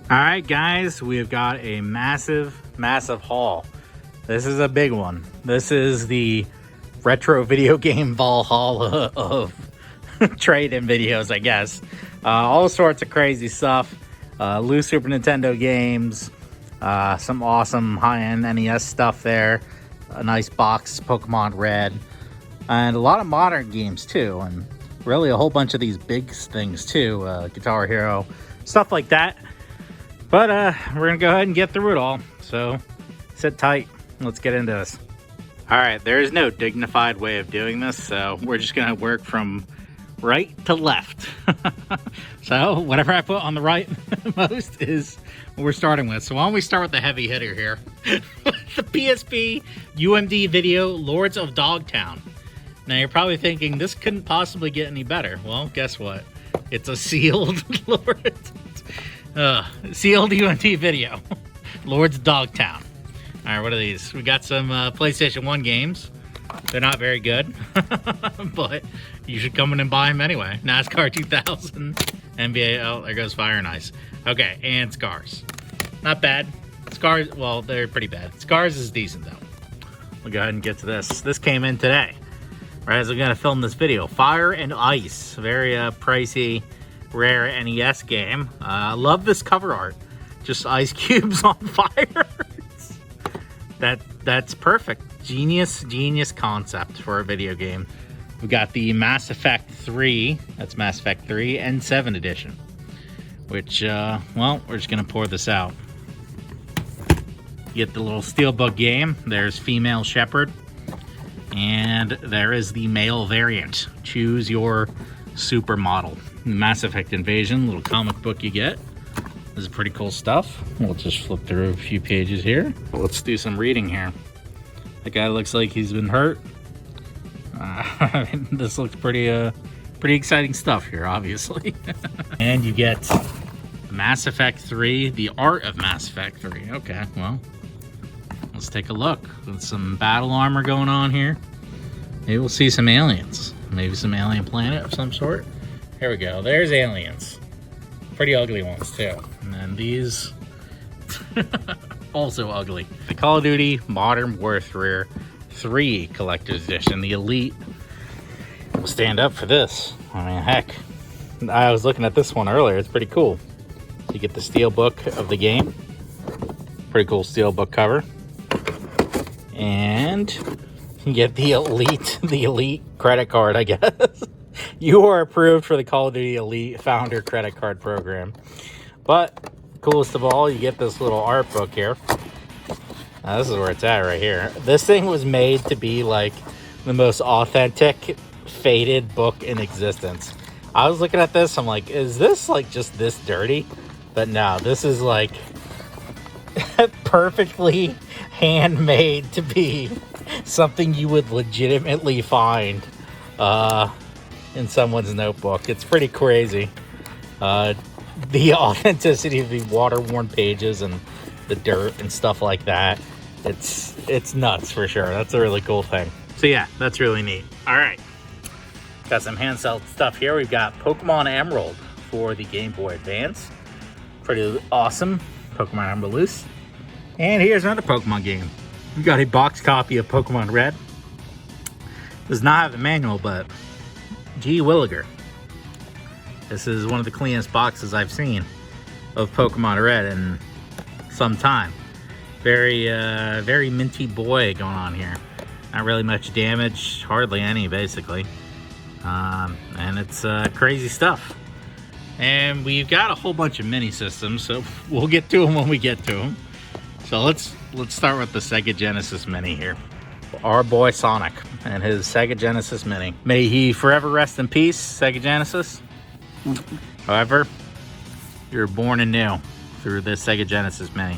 All right, guys, we've got a massive haul. This is a big one. This is the retro video game Valhalla of trade-in videos, I guess. All sorts of crazy stuff. Loose Super Nintendo games, some awesome high-end NES stuff there, a nice box, Pokemon Red, and a lot of modern games too, and really a whole bunch of these big things too, Guitar Hero, stuff like that. But we're gonna go ahead and get through it all. So sit tight. Let's get into this. All right, there is no dignified way of doing this, so we're just gonna work from right to left. So whatever I put on the right most is what we're starting with. So why don't we start with the heavy hitter here? The PSP UMD video Lords of Dogtown. Now you're probably thinking this couldn't possibly get any better. Well, guess what? It's a sealed sealed UMD video. Lords of Dogtown. All right, what are these? We got some PlayStation 1 games. They're not very good, but you should come in and buy them anyway. NASCAR 2000, NBA, oh, there goes Fire and Ice. Okay, and Scars. Not bad. Scars, well, they're pretty bad. Scars is decent, though. We'll go ahead and get to this. This came in today, right as I'm going to film this video. Fire and Ice, very pricey, rare NES game. I love this cover art. Just ice cubes on fire. That's perfect. Genius concept for a video game. We got the Mass Effect 3. That's Mass Effect 3 and 7 edition. Which, well, we're just gonna pour this out. You get the little steelbook game. There's Female Shepherd. And there is the male variant. Choose your supermodel. Mass Effect Invasion, little comic book you get. This is pretty cool stuff. We'll just flip through a few pages here. Let's do some reading here. The guy looks like he's been hurt. This looks pretty exciting stuff here, obviously. And you get Mass Effect 3, The Art of Mass Effect 3. Okay, well, let's take a look. With some battle armor going on here. Maybe we'll see some aliens. Maybe some alien planet of some sort. Here we go. There's aliens. Pretty ugly ones, too. And then these, also ugly. The Call of Duty Modern Warfare 3 Collector's Edition. The Elite will stand up for this. I mean, heck. I was looking at this one earlier. It's pretty cool. You get the steelbook of the game. Pretty cool steelbook cover. And you get the Elite credit card, I guess. You are approved for the Call of Duty Elite Founder Credit Card Program. But, coolest of all, you get this little art book here. Now, this is where it's at right here. This thing was made to be like the most authentic, faded book in existence. I was looking at this, I'm like, is this like just this dirty? But no, this is like perfectly handmade to be something you would legitimately find in someone's notebook. It's pretty crazy. The authenticity of the water-worn pages and the dirt and stuff like that. It's nuts for sure. That's a really cool thing. So yeah, that's really neat. All right. Got some handheld stuff here. We've got Pokemon Emerald for the Game Boy Advance. Pretty awesome. Pokemon Emerald Loose. And here's another Pokemon game. We've got a box copy of Pokemon Red. Does not have the manual, but gee williger. This is one of the cleanest boxes I've seen of Pokemon Red in some time. Very minty boy going on here. Not really much damage, hardly any basically. And it's crazy stuff. And we've got a whole bunch of mini systems, so we'll get to them when we get to them. So let's start with the Sega Genesis Mini here. Our boy Sonic and his Sega Genesis Mini. May he forever rest in peace, Sega Genesis. However, you're born anew through this Sega Genesis Mini,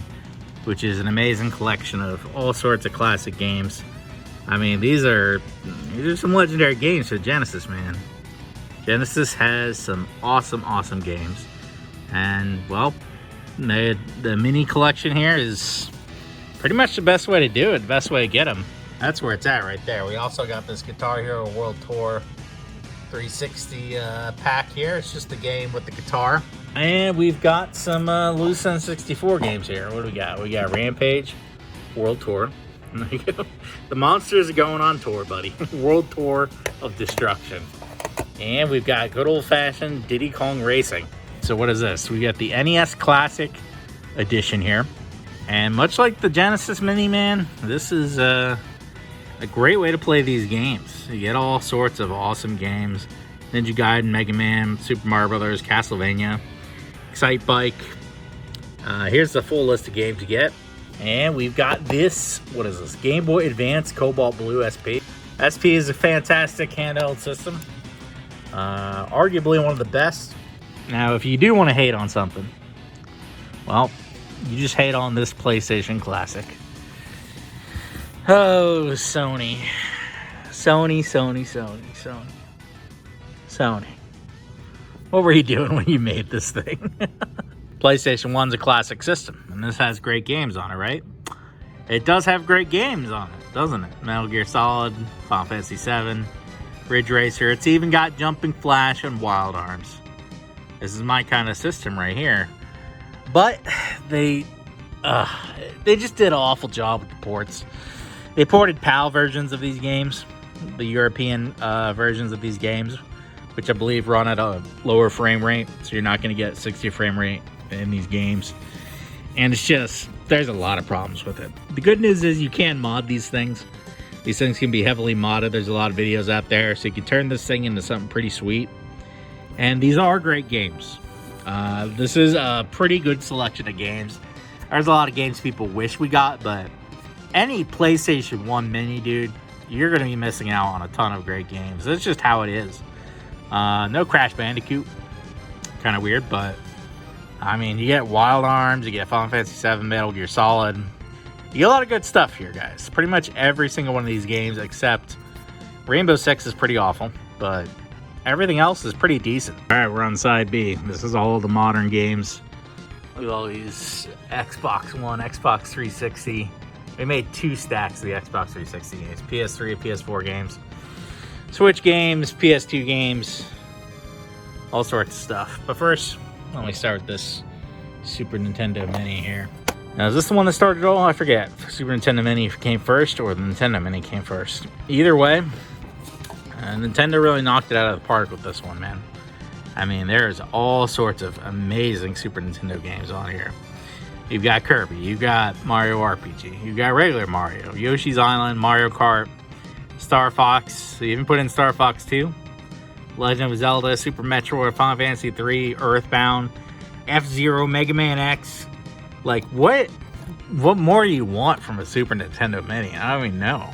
which is an amazing collection of all sorts of classic games. I mean, these are some legendary games for Genesis, man. Genesis has some awesome games. And, well, the mini collection here is pretty much the best way to do it, the best way to get them. That's where it's at right there. We also got this Guitar Hero World Tour 360 pack here. It's just the game with the guitar. And we've got some loose N64 games here. What do we got? We got Rampage, World Tour. The monsters are going on tour, buddy. World Tour of Destruction. And we've got good old-fashioned Diddy Kong Racing. So what is this? We got the NES Classic Edition here. And much like the Genesis Mini, man, this is a great way to play these games. You get all sorts of awesome games. Ninja Gaiden, Mega Man, Super Mario Brothers, Castlevania, Excite Bike. Here's the full list of games you get. And we've got this, what is this? Game Boy Advance Cobalt Blue SP. SP is a fantastic handheld system. Arguably one of the best. Now, if you do want to hate on something, well, you just hate on this PlayStation Classic. Oh, Sony. Sony. What were you doing when you made this thing? PlayStation 1's a classic system, and this has great games on it, right? It does have great games on it, doesn't it? Metal Gear Solid, Final Fantasy VII, Ridge Racer. It's even got Jumping Flash and Wild Arms. This is my kind of system right here. But they just did an awful job with the ports. They ported PAL versions of these games, the European versions of these games, which I believe run at a lower frame rate, so you're not going to get 60 frame rate in these games. And it's just, there's a lot of problems with it. The good news is you can mod these things. These things can be heavily modded. There's a lot of videos out there, so you can turn this thing into something pretty sweet. And these are great games. This is a pretty good selection of games. There's a lot of games people wish we got, but any PlayStation 1 Mini, dude, you're going to be missing out on a ton of great games. That's just how it is. No Crash Bandicoot. Kind of weird, but I mean, you get Wild Arms, you get Final Fantasy VII, Metal Gear Solid. You get a lot of good stuff here, guys. Pretty much every single one of these games, except Rainbow Six is pretty awful, but everything else is pretty decent. All right, we're on side B. This is all the modern games. Look at all these Xbox One, Xbox 360. We made 2 stacks of the Xbox 360 games. PS3 and PS4 games. Switch games, PS2 games. All sorts of stuff. But first, let me start with this Super Nintendo Mini here. Now, is this the one that started it all? I forget. Super Nintendo Mini came first or the Nintendo Mini came first. Either way, Nintendo really knocked it out of the park with this one, man. I mean, there's all sorts of amazing Super Nintendo games on here. You've got Kirby, you've got Mario RPG, you've got regular Mario, Yoshi's Island, Mario Kart, Star Fox, they even put in Star Fox 2, Legend of Zelda, Super Metroid, Final Fantasy 3, Earthbound, F-Zero, Mega Man X. Like, what more do you want from a Super Nintendo Mini? I don't even know.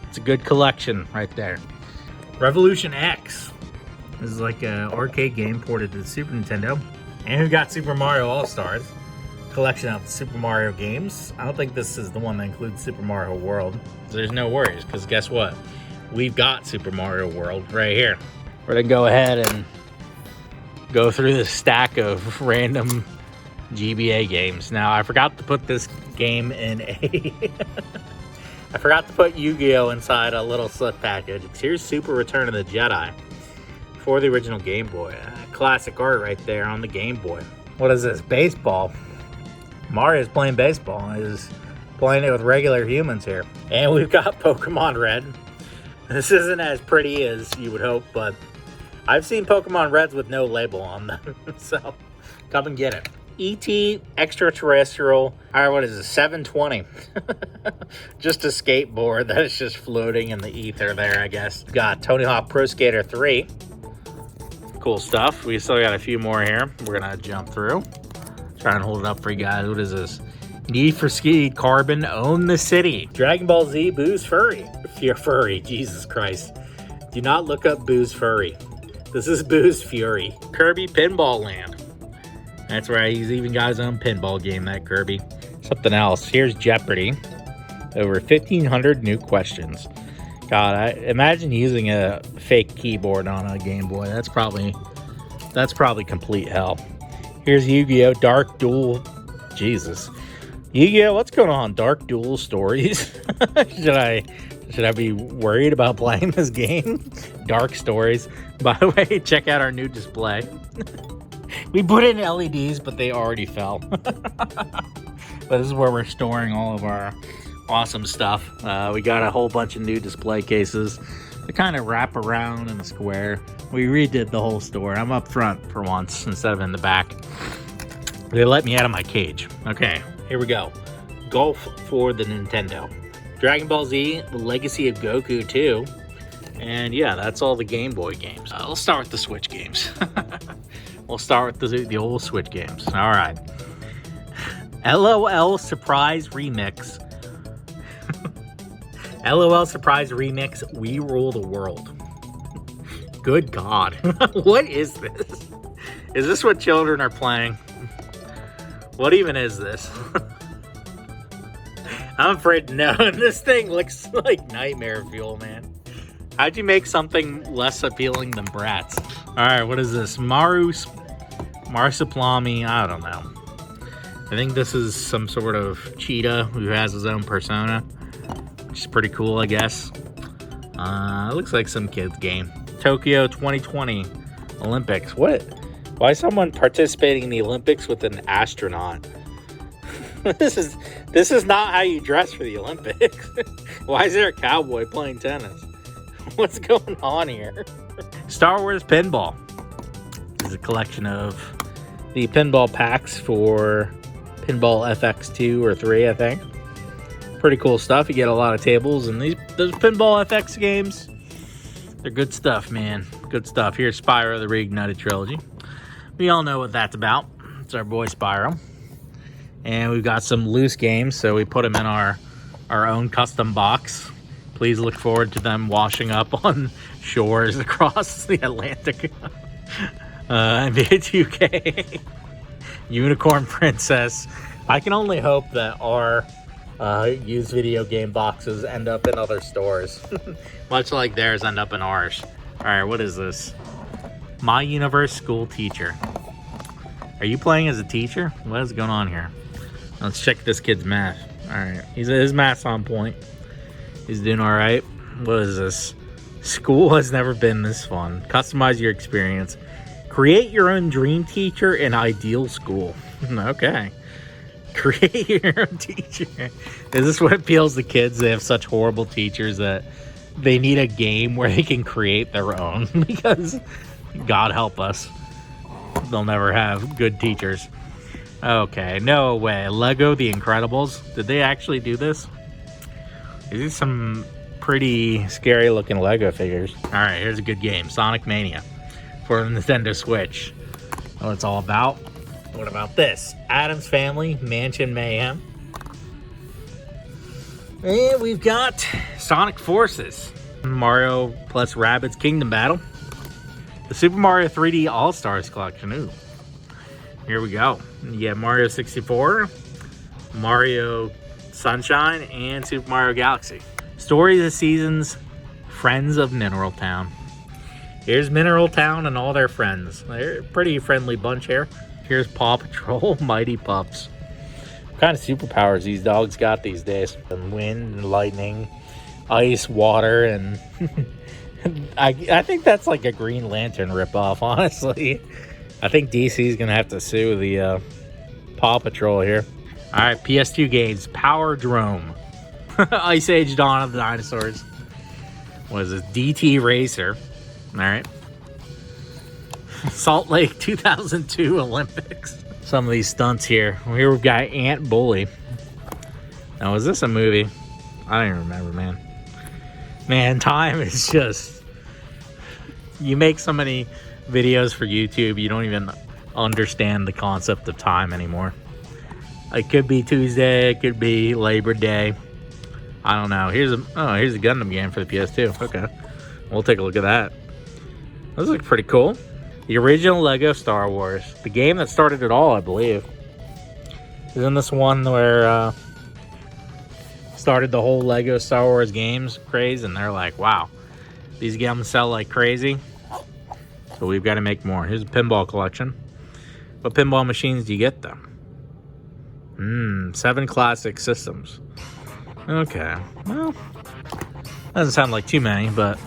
It's a good collection right there. Revolution X. This is like an arcade game ported to the Super Nintendo. And we got Super Mario All-Stars. Collection of Super Mario games. I don't think this is the one that includes Super Mario World. So there's no worries, because guess what? We've got Super Mario World right here. We're going to go ahead and go through this stack of random GBA games. Now, I forgot to put this game in a... I forgot to put Yu-Gi-Oh! Inside a little slip package. Here's Super Return of the Jedi for the original Game Boy. Classic art right there on the Game Boy. What is this? Baseball. Mario's playing baseball. He's playing it with regular humans here. And we've got Pokemon Red. This isn't as pretty as you would hope, but I've seen Pokemon Reds with no label on them. So, come and get it. E.T. Extraterrestrial. All right, what is it? 720. Just a skateboard that is just floating in the ether there, I guess. Got Tony Hawk Pro Skater 3. Cool stuff. We still got a few more here. We're going to jump through. Try and hold it up for you guys. What is this? Need for Speed Carbon Own the City. Dragon Ball Z Boo's Furry. Fear Furry. Jesus Christ. Do not look up Boo's Furry. This is Boo's Fury. Kirby Pinball Land. That's right. He's even got his own pinball game, that Kirby. Something else. Here's Jeopardy. Over 1,500 new questions. God, I imagine using a fake keyboard on a Game Boy. That's probably complete hell. Here's Yu-Gi-Oh! Dark Duel. Jesus. Yu-Gi-Oh! What's going on? Dark Duel Stories? Should I Should I be worried about playing this game? Dark Stories. By the way, check out our new display. We put in LEDs, but they already fell. But this is where we're storing all of our awesome stuff. We got a whole bunch of new display cases to kind of wrap around in a square. We redid the whole store. I'm up front for once instead of in the back. They let me out of my cage. Okay, here we go. Golf for the Nintendo. Dragon Ball Z, The Legacy of Goku 2. And yeah, that's all the Game Boy games. Let's start with the Switch games. We'll start with the old Switch games. All right. LOL Surprise Remix. LOL Surprise Remix, We Rule the World. Good God. What is this? Is this what children are playing? What even is this? I'm afraid to know. This thing looks like nightmare fuel, man. How'd you make something less appealing than Bratz? All right, what is this? Marsupilami, I don't know. I think this is some sort of cheetah who has his own persona, which is pretty cool, I guess. It looks like some kid's game. Tokyo 2020 Olympics. What? Why is someone participating in the Olympics with an astronaut? This is not how you dress for the Olympics. Why is there a cowboy playing tennis? What's going on here? Star Wars Pinball. This is a collection of the pinball packs for Pinball FX2 or 3, I think. Pretty cool stuff. You get a lot of tables, and those Pinball FX games, they're good stuff, man. Good stuff. Here's Spyro the Reignited Trilogy. We all know what that's about. It's our boy Spyro. And we've got some loose games, so we put them in our own custom box. Please look forward to them washing up on shores across the Atlantic. NBA 2K. Unicorn Princess. I can only hope that our used video game boxes end up in other stores. Much like theirs end up in ours. Alright, what is this? My Universe School Teacher. Are you playing as a teacher? What is going on here? Let's check this kid's math. Alright, his math's on point. He's doing alright. What is this? School has never been this fun. Customize your experience. Create your own dream teacher and ideal school. Okay. Create your own teacher. Is this what appeals to kids? They have such horrible teachers that they need a game where they can create their own. Because, God help us, they'll never have good teachers. Okay, no way. Lego The Incredibles. Did they actually do this? These are some pretty scary looking Lego figures. Alright, here's a good game. Sonic Mania for the Nintendo Switch. What it's all about. What about this? Addams Family Mansion Mayhem. And we've got Sonic Forces. Mario plus Rabbids Kingdom Battle. The Super Mario 3D All-Stars Collection. Ooh. Here we go. You have Mario 64, Mario Sunshine, and Super Mario Galaxy. Story of the Seasons, Friends of Mineral Town. Here's Mineral Town and all their friends. They're a pretty friendly bunch here. Here's Paw Patrol, Mighty Pups. What kind of superpowers these dogs got these days? And wind and lightning, ice, water, and... I think that's like a Green Lantern ripoff, honestly. I think DC's going to have to sue the Paw Patrol here. All right, PS2 games. Power Drome. Ice Age Dawn of the Dinosaurs. What is this? DT Racer. All right. Salt Lake 2002 Olympics. Some of these stunts here. Here we've got Ant Bully. Now, is this a movie? I don't even remember, man. Man, time is just... You make so many videos for YouTube, you don't even understand the concept of time anymore. It could be Tuesday, it could be Labor Day. I don't know. Here's a Gundam game for the PS2. Okay. We'll take a look at that. Those look pretty cool. The original Lego Star Wars. The game that started it all, I believe. Isn't this one where started the whole Lego Star Wars games craze, and they're like, wow, these games sell like crazy, so we've got to make more. Here's a pinball collection. What pinball machines do you get though? 7 classic systems. Okay, well, Doesn't sound like too many, but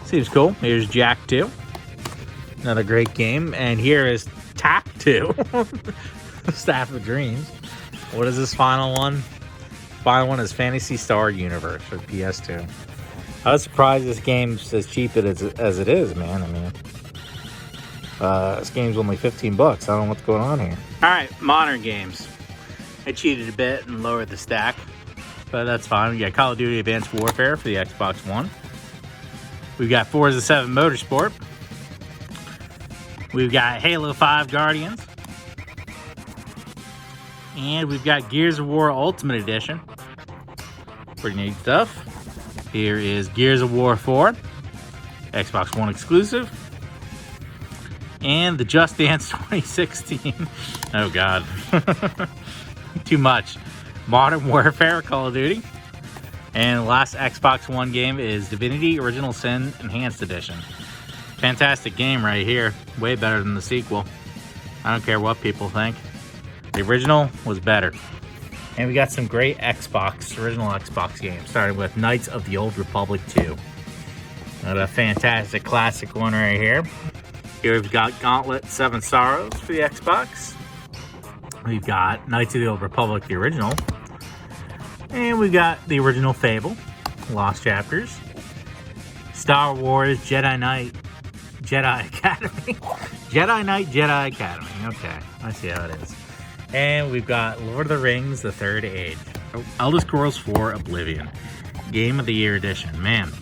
seems cool. Here's Jack 2. Another great game. And here is Tack 2. Staff of Dreams. What is this final one? Final one is Fantasy Star Universe for PS2. I was surprised this game's as cheap as it is, man. I mean, this game's only $15. I don't know what's going on here. All right, modern games. I cheated a bit and lowered the stack, but that's fine. We got Call of Duty Advanced Warfare for the Xbox One. We've got Forza 7 Motorsport. We've got Halo 5 Guardians. And we've got Gears of War Ultimate Edition. Pretty neat stuff. Here is Gears of War 4, Xbox One exclusive. And the Just Dance 2016. Oh, God. Too much. Modern Warfare, Call of Duty. And the last Xbox One game is Divinity Original Sin Enhanced Edition. Fantastic game right here. Way better than the sequel. I don't care what people think. The original was better. And we got some great original Xbox games, starting with Knights of the Old Republic 2. Another fantastic classic one right here. Here we've got Gauntlet 7 Sorrows for the Xbox. We've got Knights of the Old Republic, the original. And we've got the original Fable, Lost Chapters. Star Wars Jedi Knight, Jedi Academy. Jedi Knight, Jedi Academy. Okay, I see how it is. And we've got Lord of the Rings, The Third Age. Elder Scrolls 4 Oblivion. Game of the Year Edition. Man,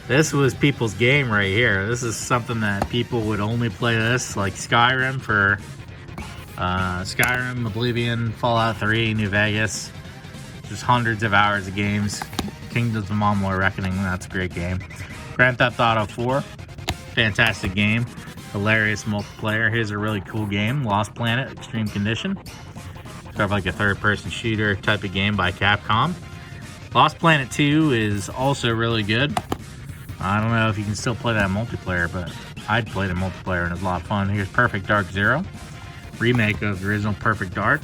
this was people's game right here. This is something that people would only play this, like Skyrim for Skyrim, Oblivion, Fallout 3, New Vegas. Just hundreds of hours of games. Kingdoms of Amalur Reckoning, that's a great game. Grand Theft Auto 4, fantastic game. Hilarious multiplayer. Here's a really cool game, Lost Planet Extreme Condition. Sort of like a third-person shooter type of game by Capcom. Lost Planet 2 is also really good. I don't know if you can still play that multiplayer, but I'd play the multiplayer and it was a lot of fun. Here's Perfect Dark Zero, remake of the original Perfect Dark.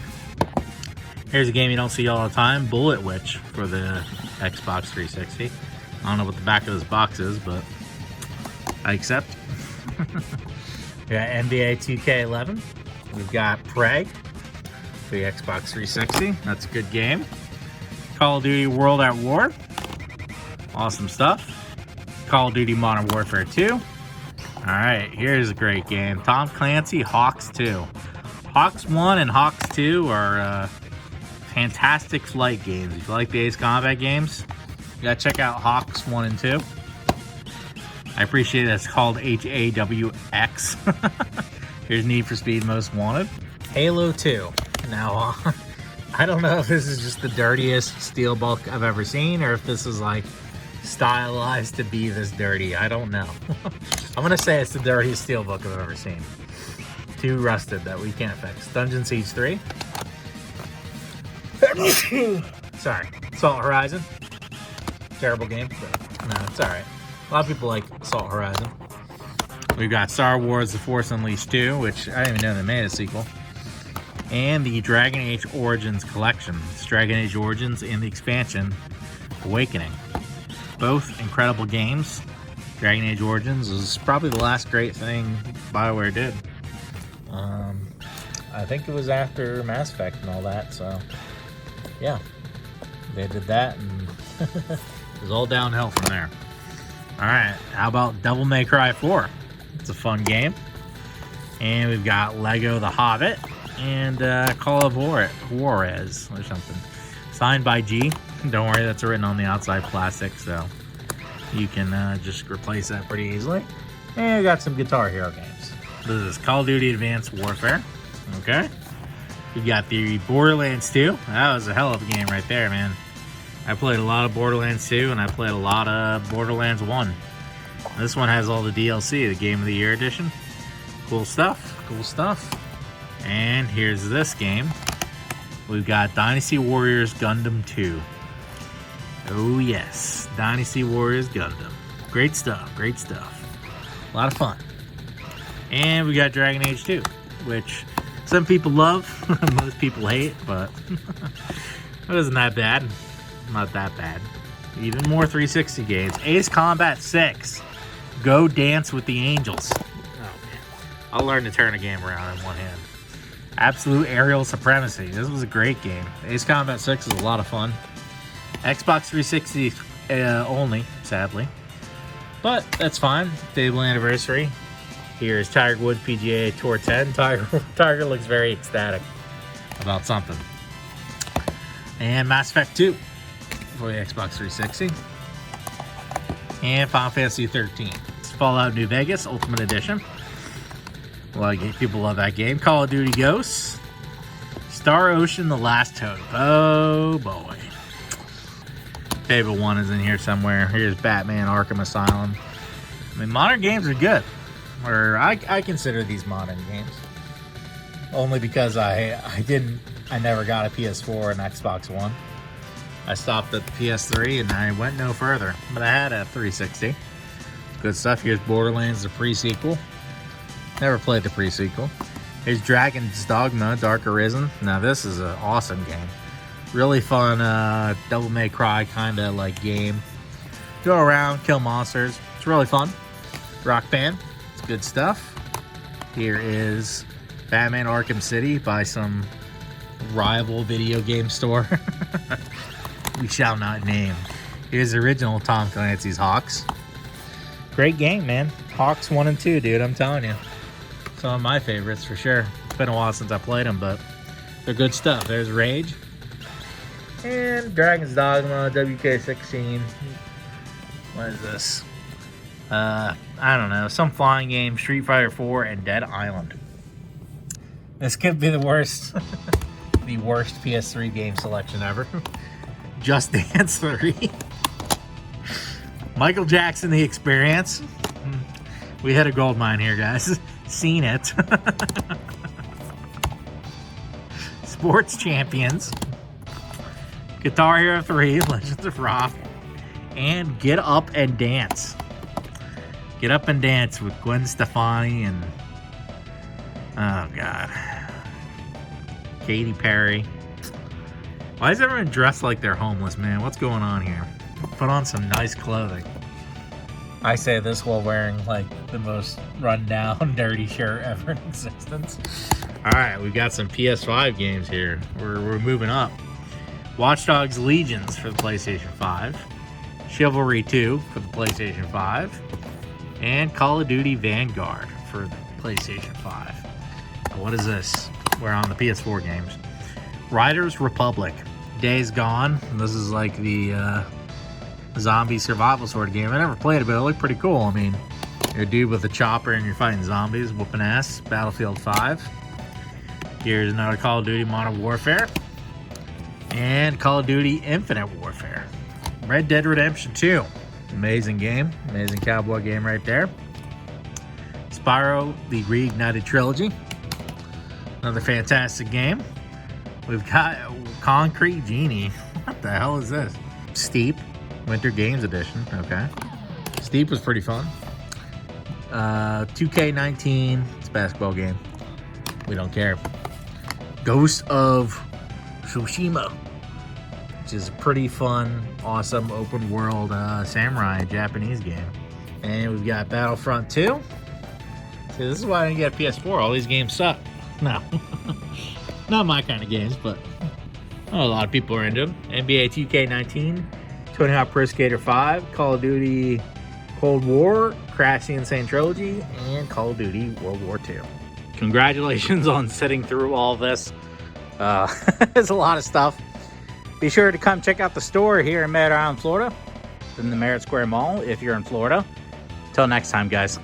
Here's a game you don't see all the time, Bullet Witch for the Xbox 360. I don't know what the back of this box is, but I accept. We got NBA 2K11. We've got Prey for the Xbox 360. That's a good game. Call of Duty World at War. Awesome stuff. Call of Duty Modern Warfare 2. Alright, here's a great game. Tom Clancy Hawks 2. Hawks 1 and Hawks 2 are fantastic flight games. If you like the Ace Combat games, you gotta check out Hawks 1 and 2. I appreciate that it's called HAWX. Here's Need for Speed Most Wanted. Halo 2. Now, I don't know if this is just the dirtiest steelbook I've ever seen, or if this is like stylized to be this dirty. I don't know. I'm gonna say it's the dirtiest steelbook I've ever seen. Too rusted that we can't fix. Dungeon Siege 3. Sorry. Assault Horizon. Terrible game, but no, it's alright. A lot of people like Assault Horizon. We've got Star Wars The Force Unleashed 2, which I didn't even know they made a sequel. And the Dragon Age Origins collection. It's Dragon Age Origins and the expansion, Awakening. Both incredible games. Dragon Age Origins is probably the last great thing BioWare did. I think it was after Mass Effect and all that, so yeah. They did that and it was all downhill from there. Alright, how about Devil May Cry 4? It's a fun game. And we've got Lego The Hobbit and Call of Juarez or something. Signed by G. Don't worry, that's written on the outside plastic, so you can just replace that pretty easily. And we got some Guitar Hero games. This is Call of Duty Advanced Warfare. Okay. We got the Borderlands 2. That was a hell of a game right there, man. I played a lot of Borderlands 2 and I played a lot of Borderlands 1. This one has all the DLC, the Game of the Year edition. Cool stuff, cool stuff. And here's this game. We've got Dynasty Warriors Gundam 2. Oh yes, Dynasty Warriors Gundam. Great stuff, great stuff. A lot of fun. And we got Dragon Age 2, which some people love, most people hate, but it wasn't that bad. Not that bad. Even more 360 games. Ace Combat 6. Go Dance with the Angels. Oh, man. I'll learn to turn a game around in one hand. Absolute Aerial Supremacy. This was a great game. Ace Combat 6 is a lot of fun. Xbox 360 only, sadly. But that's fine. Stable anniversary. Here's Tiger Woods PGA Tour 10. Tiger looks very ecstatic about something. And Mass Effect 2 for the Xbox 360. And Final Fantasy 13. It's Fallout New Vegas Ultimate Edition. Well, people love that game. Call of Duty Ghosts. Star Ocean: The Last Hope. Oh boy. Favorite one is in here somewhere. Here's Batman Arkham Asylum. I mean, modern games are good. Or I consider these modern games. Only because I never got a PS4 and Xbox One. I stopped at the PS3 and I went no further. But I had a 360. Good stuff. Here's Borderlands, the pre-sequel. Never played the pre-sequel. Here's Dragon's Dogma, Dark Arisen. Now this is an awesome game. Really fun Devil May Cry kind of like game. Go around, kill monsters. It's really fun. Rock Band. It's good stuff. Here is Batman Arkham City by some rival video game store. We shall not name. Here's the original Tom Clancy's Hawks. Great game, man. Hawks 1 and 2, dude. I'm telling you. Some of my favorites for sure. It's been a while since I played them, but they're good stuff. There's Rage. And Dragon's Dogma, WK16. What is this? I don't know. Some flying game, Street Fighter 4, and Dead Island. This could be the worst. The worst PS3 game selection ever. Just Dance 3. Michael Jackson, The Experience. We hit a gold mine here, guys. Seen it. Sports Champions. Guitar Hero 3, Legends of Rock. And Get Up and Dance. Get Up and Dance with Gwen Stefani and... oh, God. Katy Perry. Why is everyone dressed like they're homeless, man? What's going on here? Put on some nice clothing. I say this while wearing, like, the most run-down, dirty shirt ever in existence. Alright, we got some PS5 games here. We're moving up. Watch Dogs Legions for the PlayStation 5. Chivalry 2 for the PlayStation 5. And Call of Duty Vanguard for the PlayStation 5. Now, what is this? We're on the PS4 games. Riders Republic. Days Gone. This is like the zombie survival sort of game. I never played it, but it looked pretty cool. I mean, you're a dude with a chopper and you're fighting zombies, whooping ass. Battlefield 5. Here's another Call of Duty Modern Warfare. And Call of Duty Infinite Warfare. Red Dead Redemption 2. Amazing game. Amazing cowboy game right there. Spyro, the Reignited Trilogy. Another fantastic game. We've got Concrete Genie. What the hell is this? Steep. Winter Games Edition. Okay. Steep was pretty fun. 2K19. It's a basketball game. We don't care. Ghost of Tsushima, which is a pretty fun, awesome, open world samurai Japanese game. And we've got Battlefront 2. See, this is why I didn't get a PS4. All these games suck. No. Not my kind of games, but a lot of people are into them. NBA 2K19, Tony Hawk Pro Skater 5, Call of Duty Cold War, Crash the Insane Trilogy, and Call of Duty World War II. Congratulations on sitting through all this. There's a lot of stuff. Be sure to come check out the store here in Merritt Island, Florida, in the Merritt Square Mall if you're in Florida. Till next time, guys.